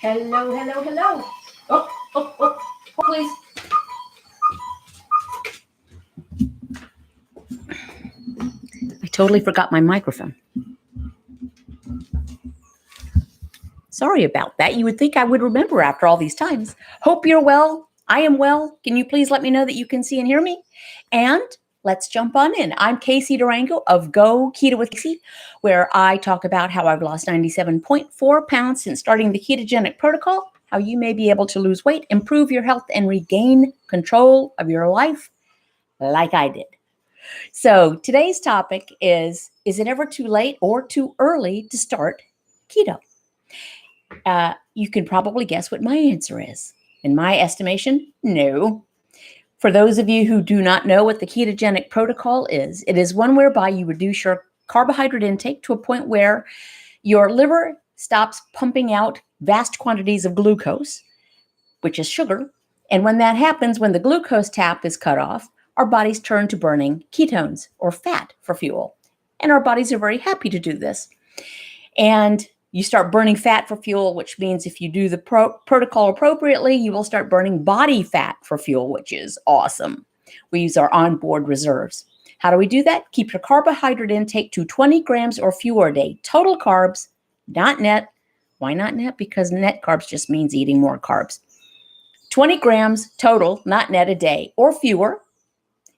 Hello, hello, hello. Oh, please. I totally forgot my microphone. Sorry about that. You would think I would remember after all these times. Hope you're well. I am well. Can you please let me know that you can see and hear me? And let's jump on in. I'm Casey Durango of Go Keto with Casey, where I talk about how I've lost 97.4 pounds since starting the ketogenic protocol, how you may be able to lose weight, improve your health, and regain control of your life like I did. So today's topic is it ever too late or too early to start keto? You can probably guess what my answer is. In my estimation, no. For those of you who do not know what the ketogenic protocol is, it is one whereby you reduce your carbohydrate intake to a point where your liver stops pumping out vast quantities of glucose, which is sugar. And when that happens, when the glucose tap is cut off, our bodies turn to burning ketones or fat for fuel. And our bodies are very happy to do this. And you start burning fat for fuel, which means if you do the protocol appropriately, you will start burning body fat for fuel, which is awesome. We use our onboard reserves. How do we do that? Keep your carbohydrate intake to 20 grams or fewer a day. Total carbs, not net. Why not net? Because net carbs just means eating more carbs. 20 grams total, not net a day, or fewer.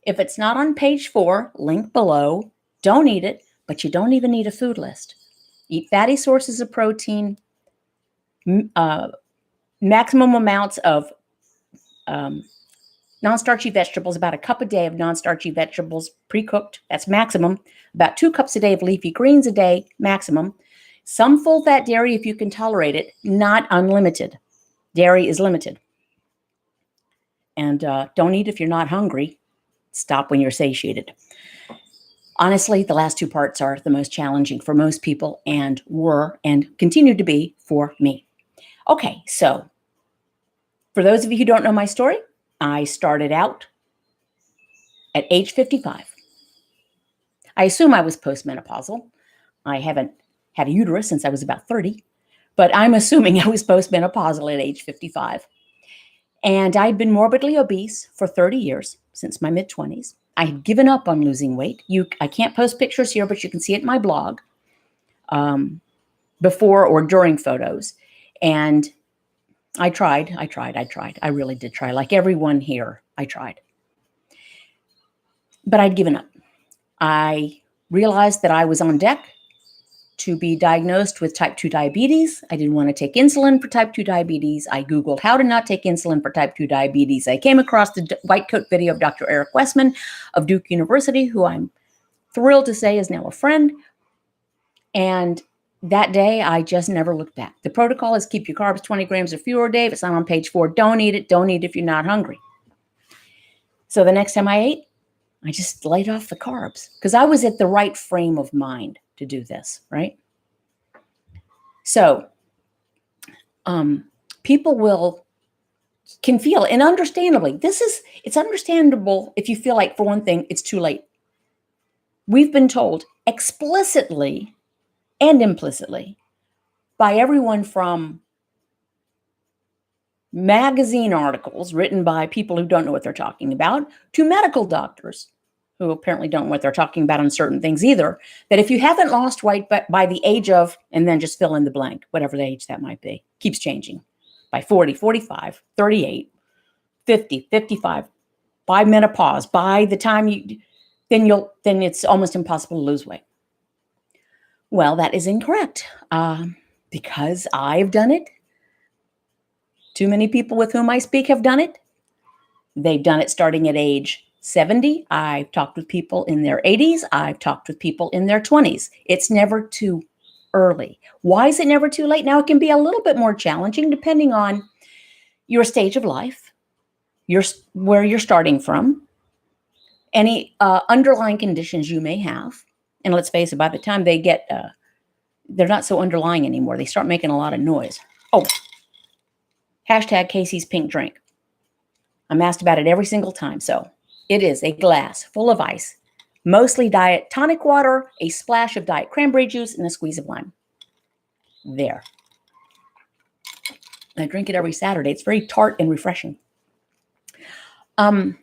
If it's not on page 4, link below, don't eat it, but you don't even need a food list. Eat fatty sources of protein, maximum amounts of non-starchy vegetables, about a cup a day of non-starchy vegetables, pre-cooked, that's maximum. About 2 cups a day of leafy greens a day, maximum. Some full-fat dairy if you can tolerate it, not unlimited. Dairy is limited. And don't eat if you're not hungry. Stop when you're satiated. Honestly, the last 2 parts are the most challenging for most people and were and continue to be for me. Okay, so for those of you who don't know my story, I started out at age 55. I assume I was postmenopausal. I haven't had a uterus since I was about 30, but I'm assuming I was postmenopausal at age 55. And I'd been morbidly obese for 30 years, since my mid-20s. I had given up on losing weight. I can't post pictures here, but you can see it in my blog, before or during photos. And I tried. I really did try. Like everyone here, I tried. But I'd given up. I realized that I was on deck to be diagnosed with type 2 diabetes. I didn't want to take insulin for type 2 diabetes. I Googled how to not take insulin for type 2 diabetes. I came across the white coat video of Dr. Eric Westman of Duke University, who I'm thrilled to say is now a friend. And that day, I just never looked back. The protocol is keep your carbs 20 grams or fewer a day. If it's not on page 4, don't eat it. Don't eat if you're not hungry. So the next time I ate, I just laid off the carbs because I was at the right frame of mind to do this, right? So people can feel, and understandably, it's understandable if you feel like, for one thing, it's too late. We've been told explicitly and implicitly by everyone from magazine articles written by people who don't know what they're talking about to medical doctors who apparently don't know what they're talking about on certain things either, that if you haven't lost weight by the age of, and then just fill in the blank, whatever the age that might be, keeps changing, by 40, 45, 38, 50, 55, by menopause, by the time then it's almost impossible to lose weight. Well, that is incorrect because I've done it. Too many people with whom I speak have done it. They've done it starting at age 70. I've talked with people in their 80s. I've talked with people in their 20s. It's never too early. Why is it never too late? Now, it can be a little bit more challenging depending on your stage of life, where you're starting from, any underlying conditions you may have. And let's face it, by the time they get, they're not so underlying anymore. They start making a lot of noise. Oh, hashtag Casey's pink drink. I'm asked about it every single time. So it is a glass full of ice, mostly diet tonic water, a splash of diet cranberry juice, and a squeeze of lime. There. I drink it every Saturday. It's very tart and refreshing. What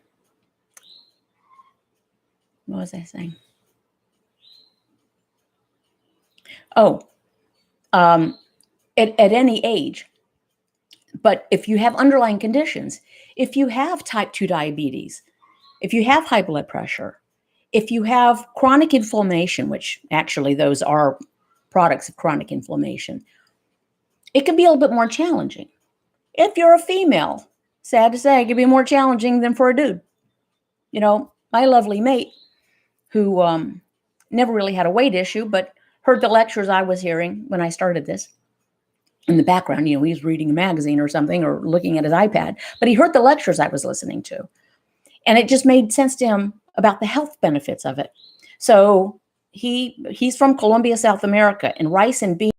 was I saying? Oh, at any age. But if you have underlying conditions, if you have type 2 diabetes, if you have high blood pressure, if you have chronic inflammation, which actually those are products of chronic inflammation, it can be a little bit more challenging. If you're a female, sad to say, it can be more challenging than for a dude. You know, my lovely mate, who never really had a weight issue, but heard the lectures I was hearing when I started this. In the background, you know, he was reading a magazine or something or looking at his iPad, but he heard the lectures I was listening to. And it just made sense to him about the health benefits of it. So he's from Colombia, South America, and rice and beans,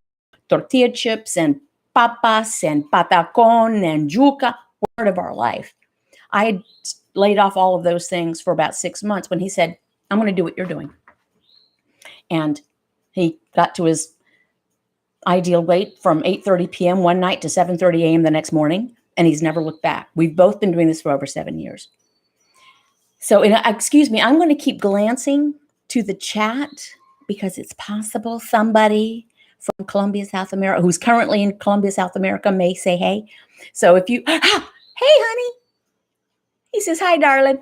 tortilla chips and papas and patacon and yuca were part of our life. I had laid off all of those things for about 6 months when he said, I'm going to do what you're doing. And he got to his ideal weight from 8:30 p.m. one night to 7:30 a.m. the next morning, and he's never looked back. We've both been doing this for over 7 years. So, excuse me, I'm going to keep glancing to the chat because it's possible somebody from Colombia, South America, who's currently in Colombia, South America, may say hey. So if you, hey, honey. He says, hi, darling.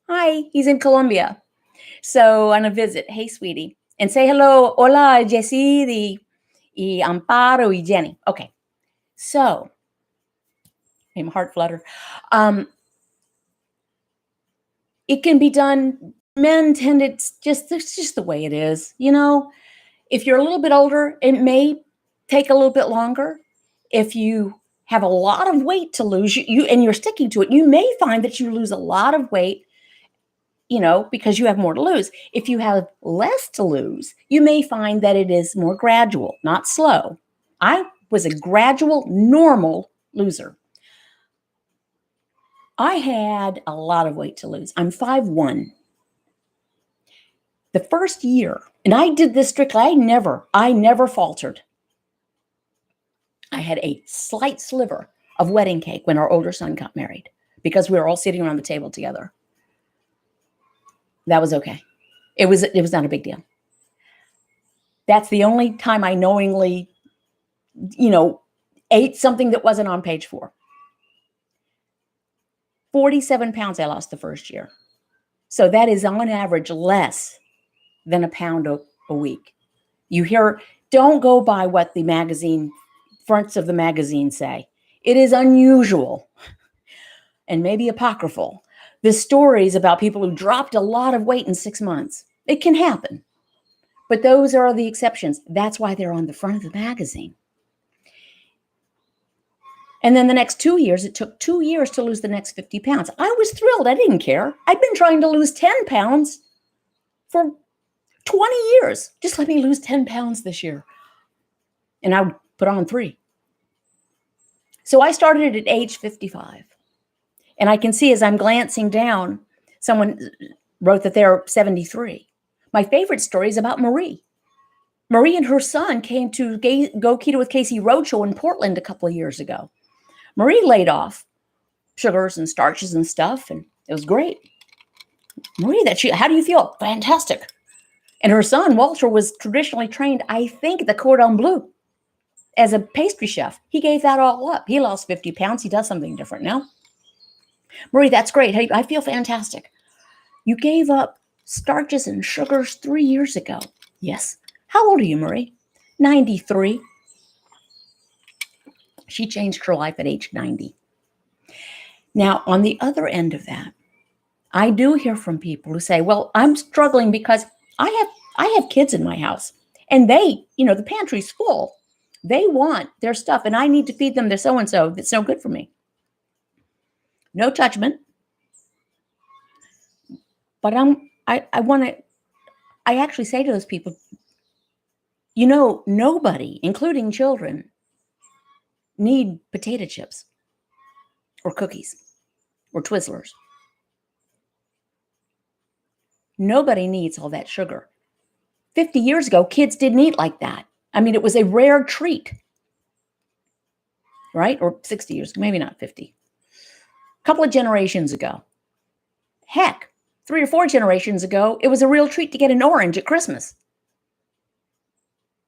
Hi, he's in Colombia. So on a visit, hey, sweetie. And say hello, hola, Jessie, y Amparo, y Jenny. Okay, so, my heart flutter. It can be done. Men tend it's just the way it is. You know, if you're a little bit older, it may take a little bit longer. If you have a lot of weight to lose, you and you're sticking to it, you may find that you lose a lot of weight, you know, because you have more to lose. If you have less to lose, you may find that it is more gradual, not slow. I was a gradual, normal loser. I had a lot of weight to lose. I'm 5'1". The first year, and I did this strictly, I never faltered. I had a slight sliver of wedding cake when our older son got married because we were all sitting around the table together. That was okay. It was not a big deal. That's the only time I knowingly, you know, ate something that wasn't on page 4. 47 pounds I lost the first year. So that is on average less than a pound a week. You hear, don't go by what the magazine, fronts of the magazine say. It is unusual and maybe apocryphal. The stories about people who dropped a lot of weight in 6 months. It can happen, but those are the exceptions. That's why they're on the front of the magazine. And then the next 2 years, it took 2 years to lose the next 50 pounds. I was thrilled. I didn't care. I'd been trying to lose 10 pounds for 20 years. Just let me lose 10 pounds this year. And I would put on 3. So I started at age 55. And I can see as I'm glancing down, someone wrote that they're 73. My favorite story is about Marie. Marie and her son came to Go Keto with Casey Roadshow in Portland a couple of years ago. Marie laid off sugars and starches and stuff, and it was great. Marie, how do you feel? Fantastic. And her son, Walter, was traditionally trained, I think, the Cordon Bleu as a pastry chef. He gave that all up. He lost 50 pounds. He does something different now. Marie, that's great. Hey, I feel fantastic. You gave up starches and sugars 3 years ago. Yes. How old are you, Marie? 93. She changed her life at age 90. Now, on the other end of that, I do hear from people who say, well, I'm struggling because I have kids in my house and they, you know, the pantry's full. They want their stuff and I need to feed them their so-and-so that's no good for me. No judgment. But I actually say to those people, you know, nobody, including children, need potato chips or cookies or Twizzlers. Nobody needs all that sugar. 50 years ago, kids didn't eat like that. I mean, it was a rare treat. right? Or 60 years, maybe not 50. A couple of generations ago. Heck, 3 or 4 generations ago, it was a real treat to get an orange at Christmas.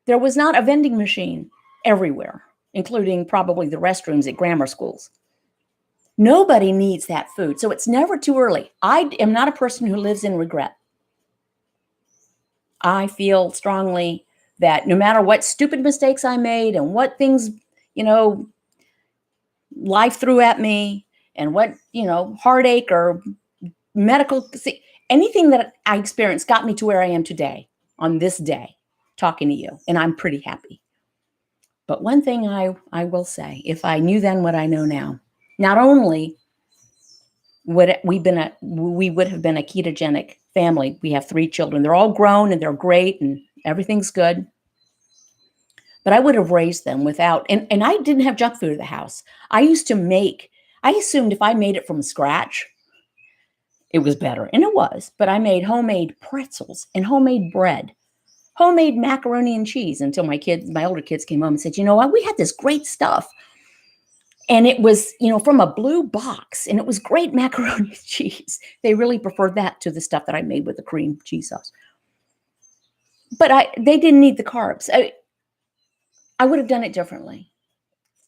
There was not a vending machine everywhere, including probably the restrooms at grammar schools. Nobody needs that food, so it's never too early. I am not a person who lives in regret. I feel strongly that no matter what stupid mistakes I made and what things, life threw at me and what, heartache or medical, anything that I experienced got me to where I am today on this day, talking to you, and I'm pretty happy. But one thing I will say, if I knew then what I know now, not only would we would have been a ketogenic family. We have 3 children. They're all grown and they're great and everything's good. But I would have raised them without, and I didn't have junk food at the house. I assumed if I made it from scratch, it was better. And it was, but I made homemade pretzels and homemade bread, homemade macaroni and cheese until my older kids came home and said, you know what, we had this great stuff. And it was, from a blue box, and it was great macaroni and cheese. They really preferred that to the stuff that I made with the cream cheese sauce. But they didn't need the carbs. I would have done it differently.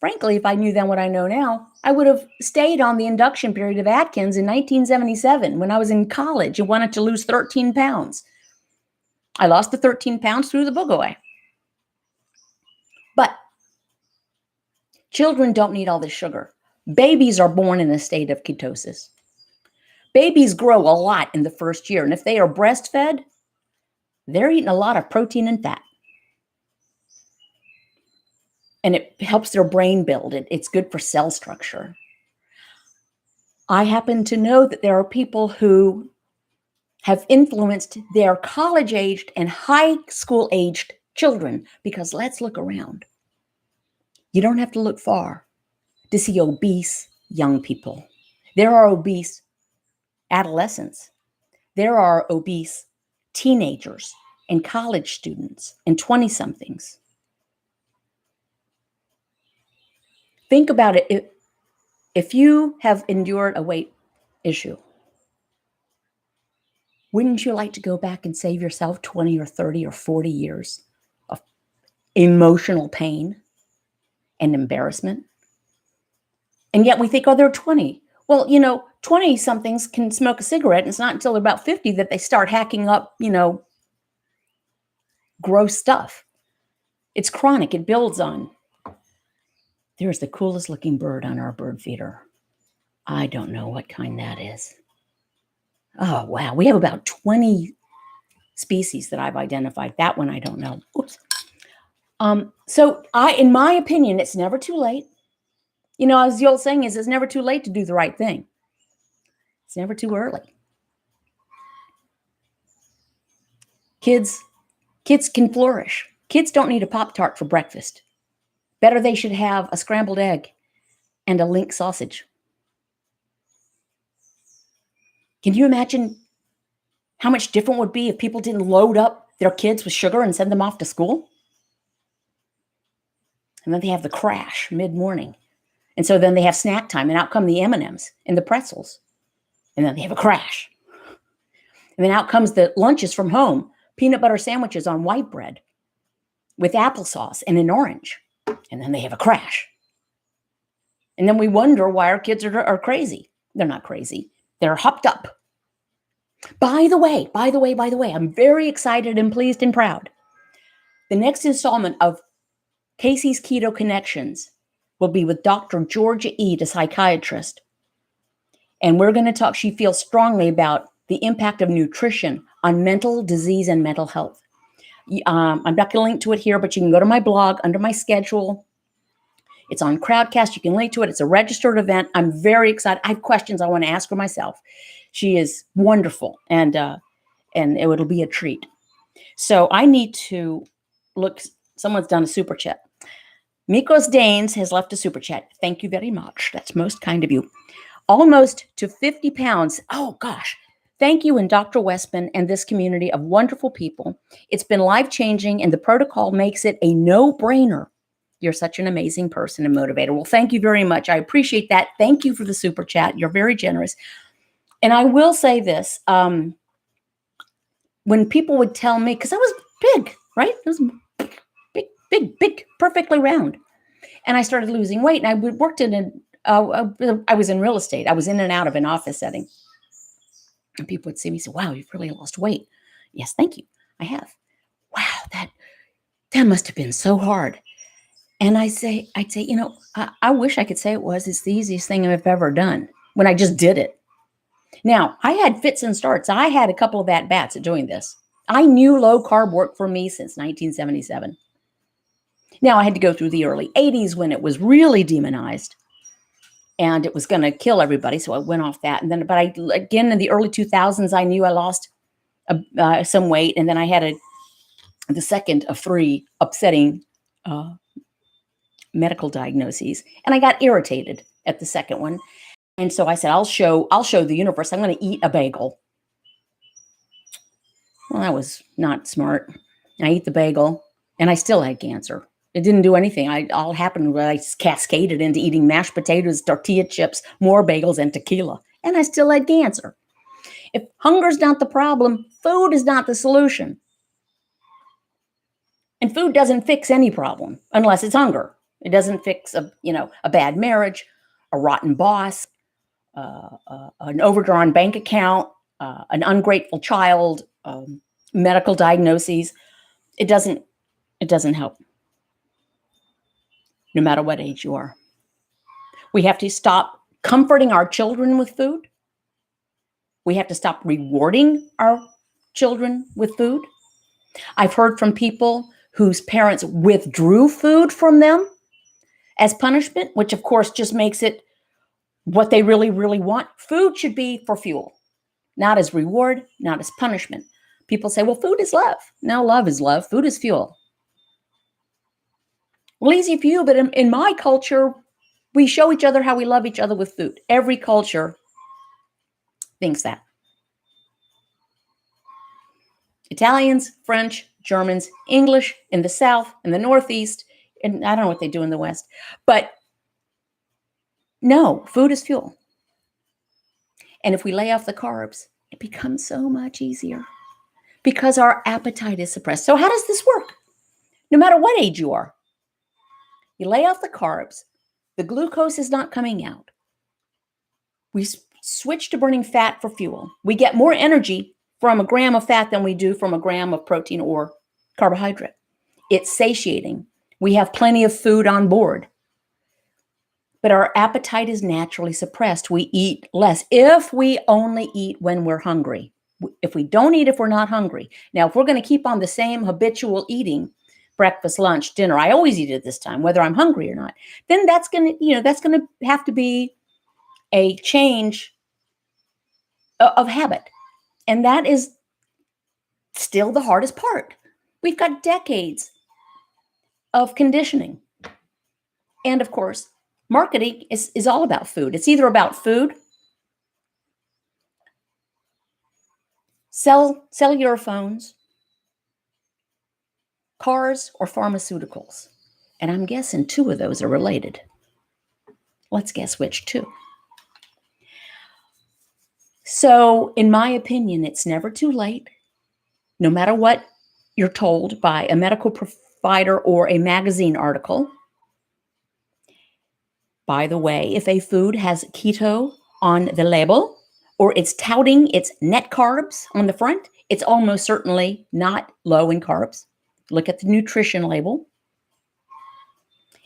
Frankly, if I knew then what I know now, I would have stayed on the induction period of Atkins in 1977 when I was in college and wanted to lose 13 pounds. I lost the 13 pounds through the book away. But children don't need all this sugar. Babies are born in a state of ketosis. Babies grow a lot in the first year, and if they are breastfed, they're eating a lot of protein and fat. And it helps their brain build. It's good for cell structure. I happen to know that there are people who have influenced their college-aged and high school-aged children, because let's look around. You don't have to look far to see obese young people. There are obese adolescents. There are obese teenagers and college students and 20-somethings. Think about it. If you have endured a weight issue, wouldn't you like to go back and save yourself 20 or 30 or 40 years of emotional pain and embarrassment? And yet we think, oh, they're 20. Well, 20-somethings can smoke a cigarette, and it's not until they're about 50 that they start hacking up, gross stuff. It's chronic. It builds on. There's the coolest looking bird on our bird feeder. I don't know what kind that is. Oh, wow. We have about 20 species that I've identified. That one I don't know. Oops. So in my opinion, it's never too late. As the old saying is, it's never too late to do the right thing. It's never too early. Kids can flourish. Kids don't need a Pop-Tart for breakfast. Better they should have a scrambled egg and a link sausage. Can you imagine how much different it would be if people didn't load up their kids with sugar and send them off to school? And then they have the crash mid-morning. And so then they have snack time, and out come the M&Ms and the pretzels. And then they have a crash. And then out comes the lunches from home, peanut butter sandwiches on white bread with applesauce and an orange. And then they have a crash. And then we wonder why our kids are crazy. They're not crazy. They're hopped up. By the way, I'm very excited and pleased and proud. The next installment of Casey's Keto Connections will be with Dr. Georgia Eid, a psychiatrist. And we're going to talk, she feels strongly about the impact of nutrition on mental disease and mental health. I'm not going to link to it here, but you can go to my blog under my schedule. It's on Crowdcast. You can link to it. It's a registered event. I'm very excited. I have questions I want to ask her myself. She is wonderful, and it'll be a treat. So I need to look. Someone's done a super chat. Mikos Danes has left a super chat. Thank you very much. That's most kind of you. Almost to 50 pounds. Oh, gosh. Thank you and Dr. Westman and this community of wonderful people. It's been life-changing, and the protocol makes it a no-brainer. You're such an amazing person and motivator. Well, thank you very much. I appreciate that. Thank you for the super chat. You're very generous. And I will say this, when people would tell me, because I was big, right? I was big, perfectly round. And I started losing weight, and I worked in I was in real estate. I was in and out of an office setting. And people would see me and say, wow, you've really lost weight. Yes, thank you. I have. Wow, that must have been so hard. And I'd say, I wish I could say it's the easiest thing I've ever done when I just did it. Now, I had fits and starts. I had a couple of at-bats at doing this. I knew low carb worked for me since 1977. Now, I had to go through the early 80s when it was really demonized and it was going to kill everybody. So I went off that. And then, again, in the early 2000s, I knew I lost some weight. And then I had the second of 3 upsetting medical diagnoses. And I got irritated at the second one. And so I said, I'll show the universe. I'm going to eat a bagel. Well, that was not smart. I ate the bagel and I still had cancer. It didn't do anything. All happened when I cascaded into eating mashed potatoes, tortilla chips, more bagels, and tequila. And I still had cancer. If hunger's not the problem, food is not the solution. And food doesn't fix any problem unless it's hunger. It doesn't fix a bad marriage, a rotten boss, an overdrawn bank account, an ungrateful child, medical diagnoses. It doesn't help, no matter what age you are. We have to stop comforting our children with food. We have to stop rewarding our children with food. I've heard from people whose parents withdrew food from them as punishment, which of course just makes it what they really, really want. Food should be for fuel, not as reward, not as punishment. People say, well, food is love. No, love is love. Food is fuel. Well, easy for you, but in my culture, we show each other how we love each other with food. Every culture thinks that. Italians, French, Germans, English in the South, in the Northeast, and I don't know what they do in the West, but no, food is fuel. And if we lay off the carbs, it becomes so much easier because our appetite is suppressed. So how does this work? No matter what age you are, you lay off the carbs, the glucose is not coming out. We switch to burning fat for fuel. We get more energy from a gram of fat than we do from a gram of protein or carbohydrate. It's satiating. We have plenty of food on board. But our appetite is naturally suppressed. We eat less if we only eat when we're hungry. If we don't eat if we're not hungry. Now, if we're going to keep on the same habitual eating, breakfast, lunch, dinner, I always eat at this time, whether I'm hungry or not, then that's going to have to be a change of habit. And that is still the hardest part. We've got decades of conditioning. And of course, marketing is all about food. It's either about food, cellular phones, cars, or pharmaceuticals. And I'm guessing 2 of those are related. Let's guess which 2. So, in my opinion, it's never too late, no matter what you're told by a medical provider or a magazine article. By the way, if a food has keto on the label or it's touting its net carbs on the front, it's almost certainly not low in carbs. Look at the nutrition label.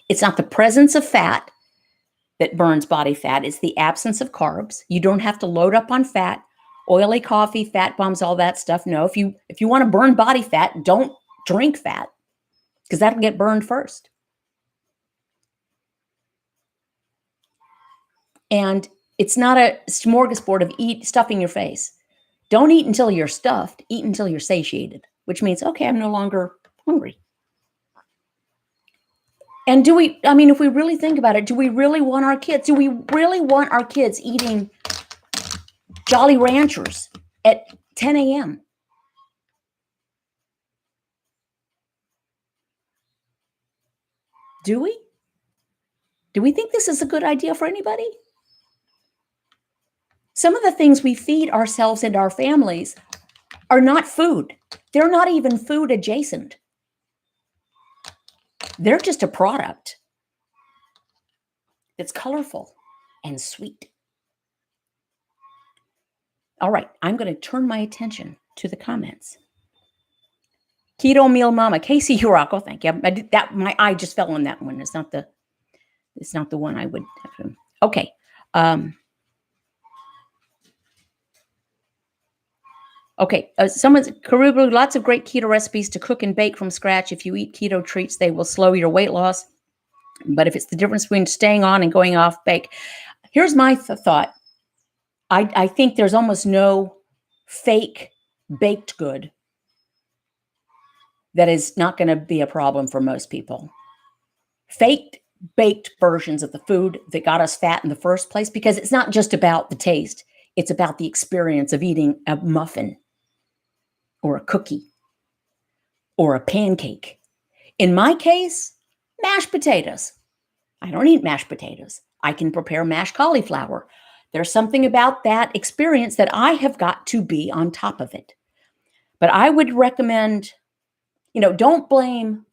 It's not the presence of fat that burns body fat. It's the absence of carbs. You don't have to load up on fat, oily coffee, fat bombs, all that stuff. No, if you want to burn body fat, don't drink fat because that'll get burned first. And it's not a smorgasbord of stuffing your face. Don't eat until you're stuffed. Eat until you're satiated, which means, okay, I'm no longer hungry. And if we really think about it, do we really want our kids eating Jolly Ranchers at 10 a.m.? Do we? Do we think this is a good idea for anybody? Some of the things we feed ourselves and our families are not food. They're not even food adjacent. They're just a product that's colorful and sweet. All right, I'm going to turn my attention to the comments. Keto Meal Mama, Casey Hurako, thank you. I did that. My eye just fell on that one. It's not the one I would have. Okay. Okay. Someone's Karubu, lots of great keto recipes to cook and bake from scratch. If you eat keto treats, they will slow your weight loss. But if it's the difference between staying on and going off bake, here's my thought. I think there's almost no fake baked good that is not going to be a problem for most people. Faked baked versions of the food that got us fat in the first place, because it's not just about the taste. It's about the experience of eating a muffin or a cookie or a pancake. In my case, mashed potatoes. I don't eat mashed potatoes. I can prepare mashed cauliflower. There's something about that experience that I have got to be on top of it. But I would recommend, don't blame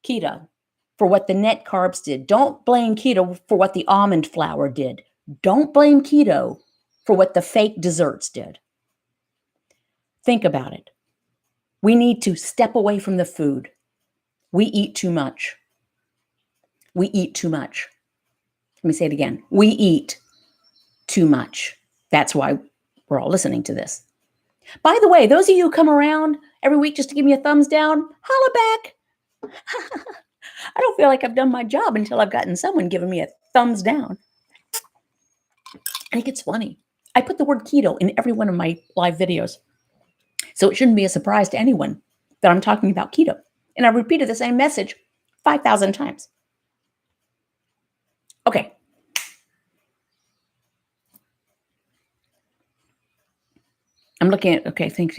keto for what the net carbs did. Don't blame keto for what the almond flour did. Don't blame keto for what the fake desserts did. Think about it. We need to step away from the food. We eat too much. We eat too much. Let me say it again. We eat too much. That's why we're all listening to this. By the way, those of you who come around every week just to give me a thumbs down, holla back. I don't feel like I've done my job until I've gotten someone giving me a thumbs down. I think it's funny. I put the word keto in every one of my live videos. So it shouldn't be a surprise to anyone that I'm talking about keto. And I've repeated the same message 5,000 times. Okay. I'm looking at, okay, thank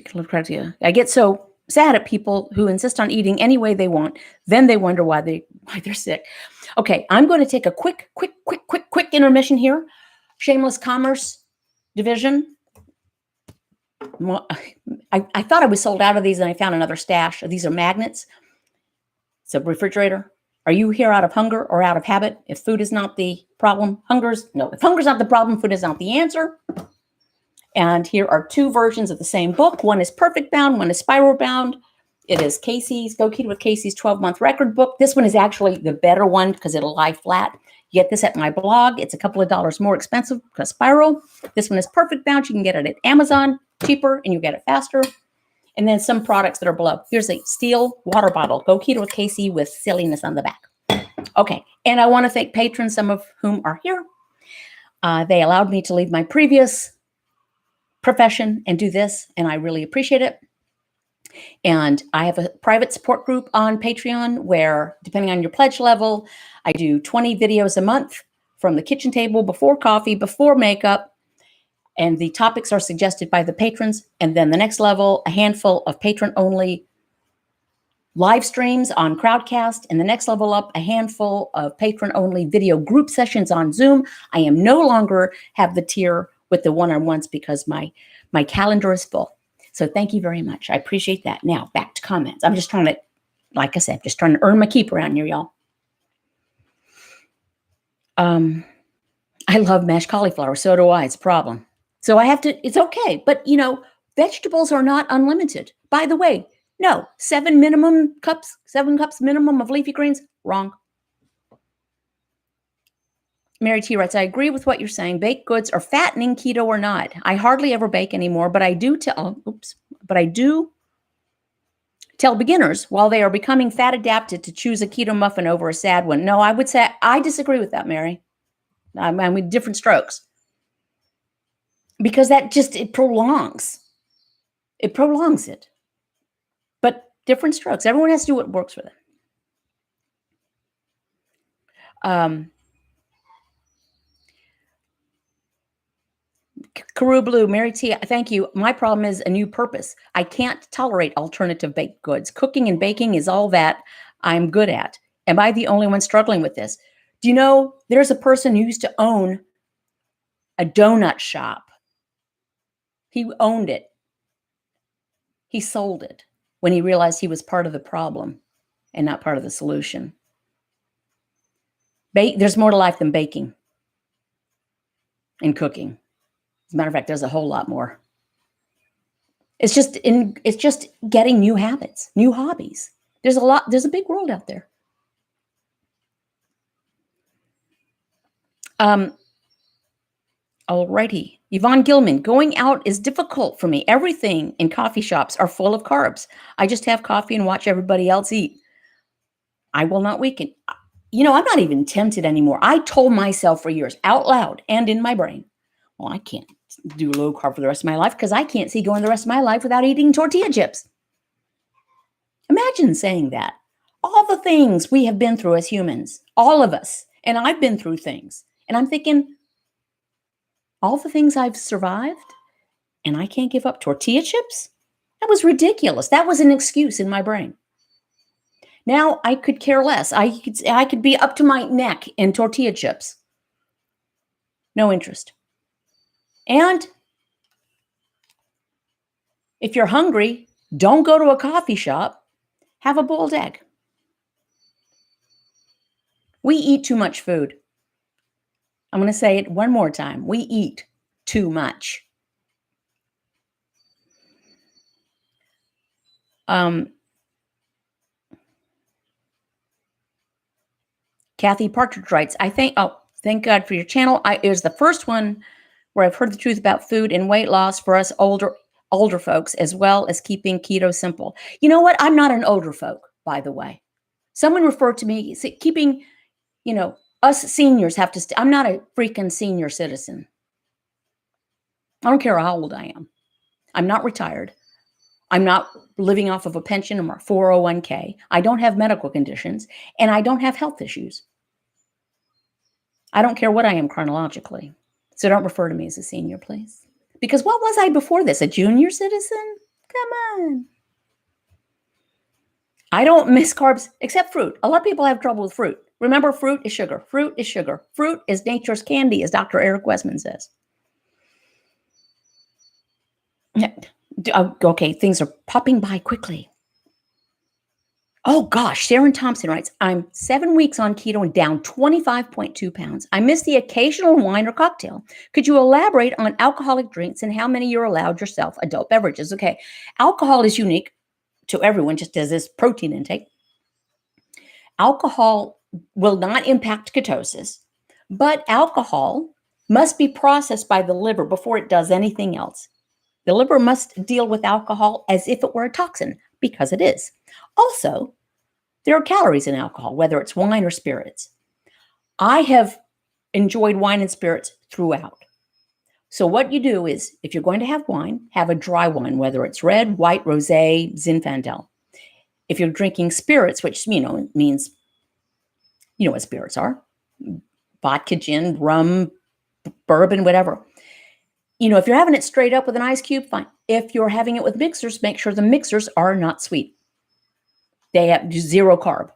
you. I get so sad at people who insist on eating any way they want. Then they wonder why they're sick. Okay, I'm going to take a quick intermission here. Shameless Commerce Division. I thought I was sold out of these and I found another stash. These are magnets. It's a refrigerator. Are you here out of hunger or out of habit? If food is not the problem, if hunger's not the problem, food is not the answer. And here are two versions of the same book. One is perfect bound, one is spiral bound. It is Casey's, Go Keto with Casey's 12-month record book. This one is actually the better one because it'll lie flat. You get this at my blog. It's a couple of dollars more expensive because spiral. This one is perfect bound. You can get it at Amazon, cheaper, and you get it faster. And then some products that are below. Here's a steel water bottle. Go Keto with Casey with silliness on the back. Okay, and I want to thank patrons, some of whom are here. They allowed me to leave my previous profession and do this, and I really appreciate it. And I have a private support group on Patreon where, depending on your pledge level, I do 20 videos a month from the kitchen table, before coffee, before makeup, and the topics are suggested by the patrons. And then the next level, a handful of patron-only live streams on Crowdcast, and the next level up, a handful of patron-only video group sessions on Zoom. I am no longer have the tier with the one-on-ones because my calendar is full. So thank you very much. I appreciate that. Now back to comments. I'm just trying to, like I said, just trying to earn my keep around here, y'all. I love mashed cauliflower. So do I. It's a problem. So I have to, it's okay. But vegetables are not unlimited. By the way, no, 7 cups minimum of leafy greens, wrong. Mary T writes, I agree with what you're saying. Baked goods are fattening, keto or not. I hardly ever bake anymore, but I do tell beginners while they are becoming fat adapted to choose a keto muffin over a sad one. No, I would say I disagree with that, Mary. I mean, different strokes. Because it prolongs. It prolongs it. But different strokes. Everyone has to do what works for them. Carew Blue, Mary T, thank you. My problem is a new purpose. I can't tolerate alternative baked goods. Cooking and baking is all that I'm good at. Am I the only one struggling with this? Do you know there's a person who used to own a donut shop? He owned it. He sold it when he realized he was part of the problem and not part of the solution. There's more to life than baking and cooking. As a matter of fact, there's a whole lot more. It's just getting new habits, new hobbies. There's a big world out there. Alrighty. Yvonne Gilman, going out is difficult for me. Everything in coffee shops are full of carbs. I just have coffee and watch everybody else eat. I will not weaken. I'm not even tempted anymore. I told myself for years out loud and in my brain, well, I can't do low carb for the rest of my life because I can't see going the rest of my life without eating tortilla chips. Imagine saying that. All the things we have been through as humans, all of us, and I've been through things. And I'm thinking, all the things I've survived, and I can't give up tortilla chips? That was ridiculous. That was an excuse in my brain. Now I could care less. I could be up to my neck in tortilla chips. No interest. And if you're hungry, don't go to a coffee shop. Have a boiled egg. We eat too much food. I'm going to say it one more time. We eat too much. Kathy Partridge writes, thank God for your channel. It was the first one where I've heard the truth about food and weight loss for us older folks, as well as keeping keto simple. You know what? I'm not an older folk, by the way. Someone referred to me, keeping, us seniors have to I'm not a freaking senior citizen. I don't care how old I am. I'm not retired. I'm not living off of a pension or 401k. I don't have medical conditions, and I don't have health issues. I don't care what I am chronologically. So don't refer to me as a senior, please. Because what was I before this? A junior citizen? Come on. I don't miss carbs except fruit. A lot of people have trouble with fruit. Remember, fruit is sugar. Fruit is sugar. Fruit is nature's candy, as Dr. Eric Westman says. Okay, things are popping by quickly. Oh gosh, Sharon Thompson writes, I'm 7 weeks on keto and down 25.2 pounds. I miss the occasional wine or cocktail. Could you elaborate on alcoholic drinks and how many you're allowed yourself, adult beverages? Okay, alcohol is unique to everyone, just as is protein intake. Alcohol will not impact ketosis, but alcohol must be processed by the liver before it does anything else. The liver must deal with alcohol as if it were a toxin, because it is. Also, there are calories in alcohol, whether it's wine or spirits. I have enjoyed wine and spirits throughout. So what you do is, if you're going to have wine, have a dry wine, whether it's red, white, rosé, Zinfandel. If you're drinking spirits, which, means, what spirits are, vodka, gin, rum, bourbon, whatever. If you're having it straight up with an ice cube, fine. If you're having it with mixers, make sure the mixers are not sweet. They have 0 carb.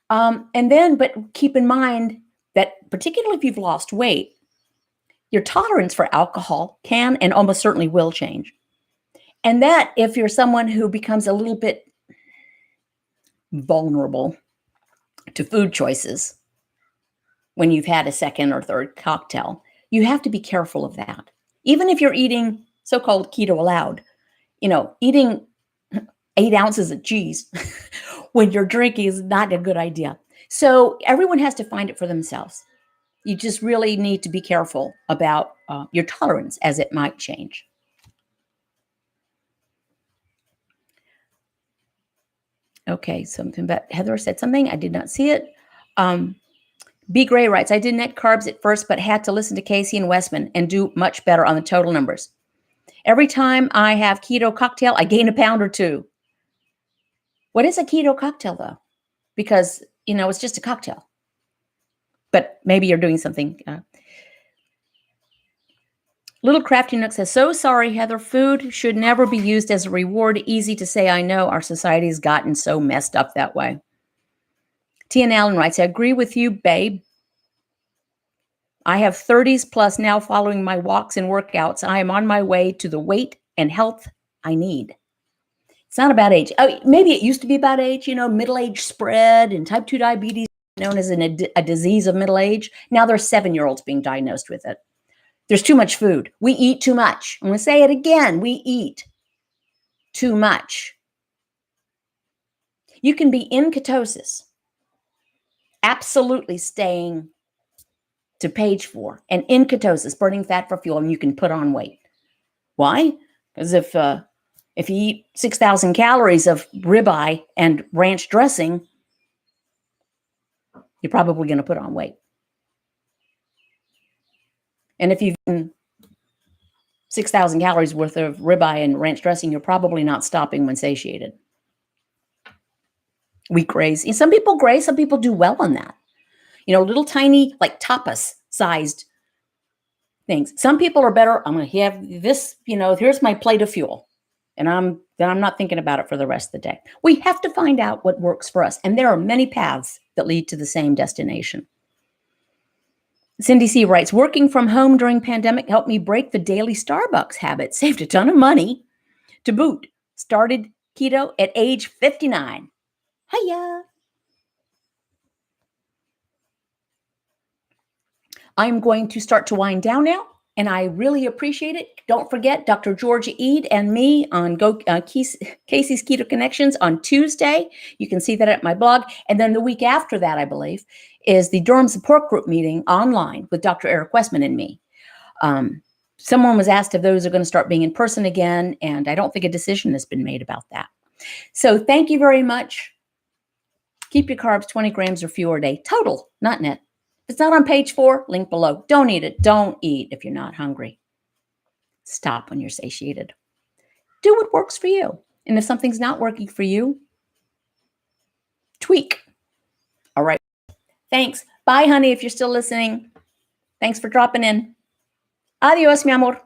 But keep in mind that particularly if you've lost weight, your tolerance for alcohol can and almost certainly will change. And that if you're someone who becomes a little bit vulnerable to food choices when you've had a second or third cocktail, you have to be careful of that. Even if you're eating so-called keto allowed, eating 8 ounces of cheese when you're drinking is not a good idea. So everyone has to find it for themselves. You just really need to be careful about your tolerance as it might change. Okay, something about Heather said something. I did not see it. B. Gray writes, I didn't eat carbs at first, but had to listen to Casey and Westman and do much better on the total numbers. Every time I have keto cocktail, I gain a pound or 2. What is a keto cocktail, though? Because, it's just a cocktail. But maybe you're doing something. Little Crafty Nook says, so sorry, Heather. Food should never be used as a reward. Easy to say, I know. Our society has gotten so messed up that way. Tian Allen writes, I agree with you, babe. I have 30s plus now following my walks and workouts. I am on my way to the weight and health I need. It's not about age. Oh, maybe it used to be about age, middle age spread and type 2 diabetes, known as a disease of middle age. Now there's 7-year-olds being diagnosed with it. There's too much food. We eat too much. I'm going to say it again. We eat too much. You can be in ketosis, absolutely staying to page 4, and in ketosis, burning fat for fuel, and you can put on weight. Why? Because if you eat 6,000 calories of ribeye and ranch dressing, you're probably going to put on weight. And if you've eaten 6,000 calories worth of ribeye and ranch dressing, you're probably not stopping when satiated. We graze. And some people graze, some people do well on that. Little tiny, like tapas sized things. Some people are better. I'm going to have this, here's my plate of fuel. And I'm not thinking about it for the rest of the day. We have to find out what works for us. And there are many paths that lead to the same destination. Cindy C. writes, working from home during pandemic helped me break the daily Starbucks habit, saved a ton of money to boot. Started keto at age 59. Hiya. I'm going to start to wind down now, and I really appreciate it. Don't forget Dr. Georgia Eid and me on Casey's Keto Connections on Tuesday. You can see that at my blog. And then the week after that, I believe, is the Durham Support Group meeting online with Dr. Eric Westman and me. Someone was asked if those are going to start being in person again, and I don't think a decision has been made about that. So thank you very much. Keep your carbs 20 grams or fewer a day. Total, not net. If it's not on page 4, link below. Don't eat it. Don't eat if you're not hungry. Stop when you're satiated. Do what works for you. And if something's not working for you, tweak. All right. Thanks. Bye, honey, if you're still listening. Thanks for dropping in. Adios, mi amor.